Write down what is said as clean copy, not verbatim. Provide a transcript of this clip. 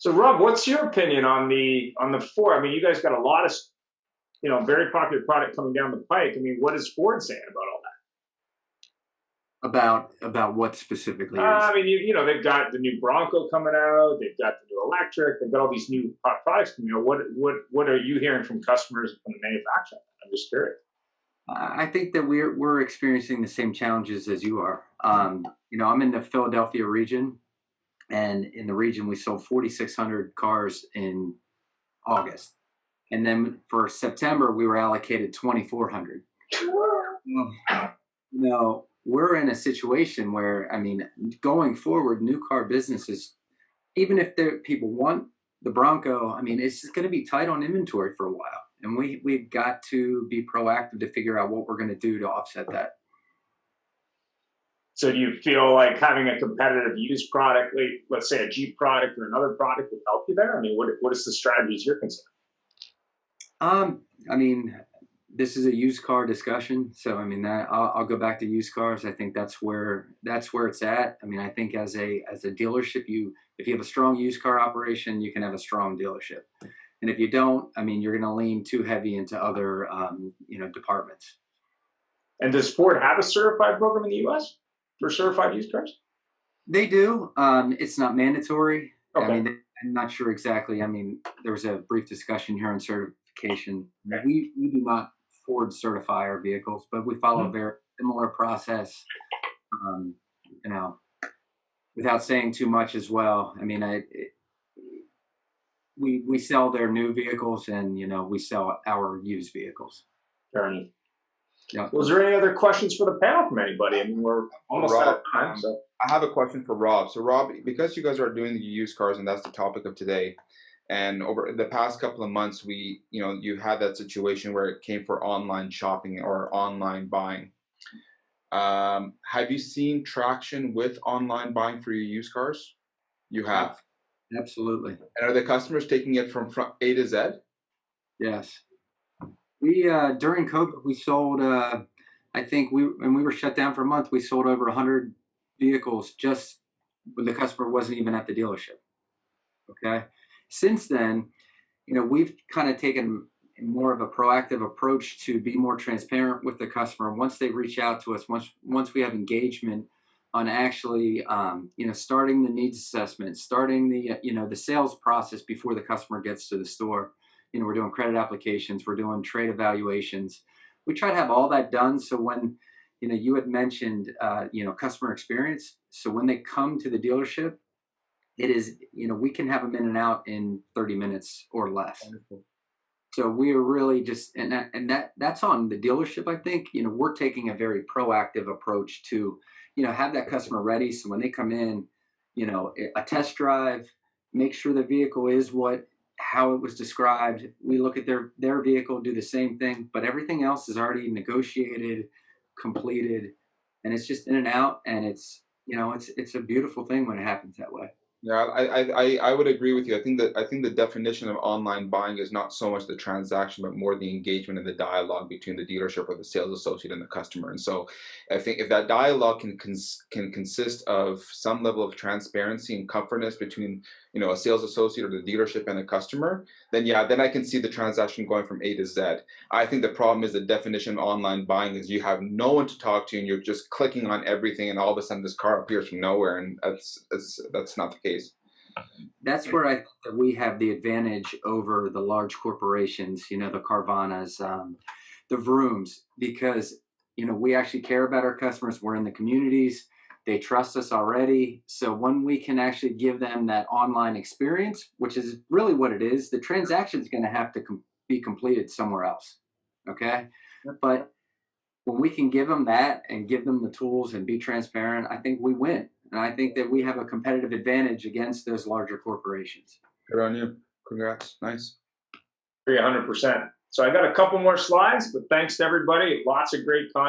So Rob, what's your opinion on the Ford? I mean, you guys got a lot of very popular product coming down the pike. I mean, what is Ford saying about all About what specifically that? are you I saying? mean, they've got the new Bronco coming out. They've got the new electric. They've got all these new hot products coming out. What are you hearing from customers from the manufacturer? I'm just curious. I think that we're experiencing the same challenges as you are. I'm in the Philadelphia region, and in the region we sold 4,600 cars in August, and then for September we were allocated 2,400. We're in a situation where, I mean, going forward, new car businesses, even if people want the Bronco, I mean, it's going to be tight on inventory for a while, and we've got to be proactive to figure out what we're going to do to offset that. So do you feel like having a competitive used product, like let's say a Jeep product or another product, would help you there? I mean, what is the strategies you're considering? I mean, this is a used car discussion, so I mean that I'll go back to used cars. I think that's where it's at. I mean, I think as a dealership, if you have a strong used car operation, you can have a strong dealership, and if you don't, I mean, you're going to lean too heavy into other departments. And does Ford have a certified program in the U.S. for certified used cars? They do. It's not mandatory. I Okay. mean, I'm not sure exactly. I mean, there was a brief discussion here on certification. Okay. We do not Ford certify our vehicles, but we follow a Mhm. very similar process. Um, you know, without saying too much as well. I mean, we sell their new vehicles, and we sell our used vehicles. Fair enough. Yeah. Well, is there any other questions for the panel from anybody? I mean, we're almost out of Rob, time. So I have a question for Rob. So, Rob, because you guys are doing the used cars, and that's the topic of today, and over the past couple of months, you had that situation where it came for online shopping or online buying. Have you seen traction with online buying for your used cars? You Ab- have. Absolutely. And are the customers taking it from A to Z? Yes. We during COVID we sold. I think when we were shut down for a month, we sold over 100 vehicles just when the customer wasn't even at the dealership. Okay. Since then, we've kind of taken more of a proactive approach to be more transparent with the customer once they reach out to us. Once we have engagement on actually, starting the needs assessment, starting the sales process before the customer gets to the store. We're doing credit applications, we're doing trade evaluations. We try to have all that done so when you had mentioned customer experience. So when they come to the dealership, it is, we can have them in and out in 30 minutes or less. Wonderful. So we are really just, that's on the dealership. I think, we're taking a very proactive approach to, have that customer ready. So when they come in, a test drive, make sure the vehicle is how it was described. We look at their vehicle, do the same thing, but everything else is already negotiated, completed, and it's just in and out. And it's a beautiful thing when it happens that way. Yeah, I would agree with you. I think the definition of online buying is not so much the transaction, but more the engagement and the dialogue between the dealership or the sales associate and the customer. And so, I think if that dialogue can consist of some level of transparency and comfortness between a sales associate or the dealership and the customer, then yeah, then I can see the transaction going from A to Z. I think the problem is the definition of online buying is you have no one to talk to and you're just clicking on everything and all of a sudden this car appears from nowhere, and that's not the case. That's where I think that we have the advantage over the large corporations, the Carvanas, the Vrooms, because we actually care about our customers. We're in the communities; they trust us already. So when we can actually give them that online experience, which is really what it is, the transaction is going to have to be completed somewhere else. Okay, but when we can give them that and give them the tools and be transparent, I think we win. And I think that we have a competitive advantage against those larger corporations. Good on you. Congrats. Nice. 100%. So I got a couple more slides, but thanks to everybody. Lots of great content.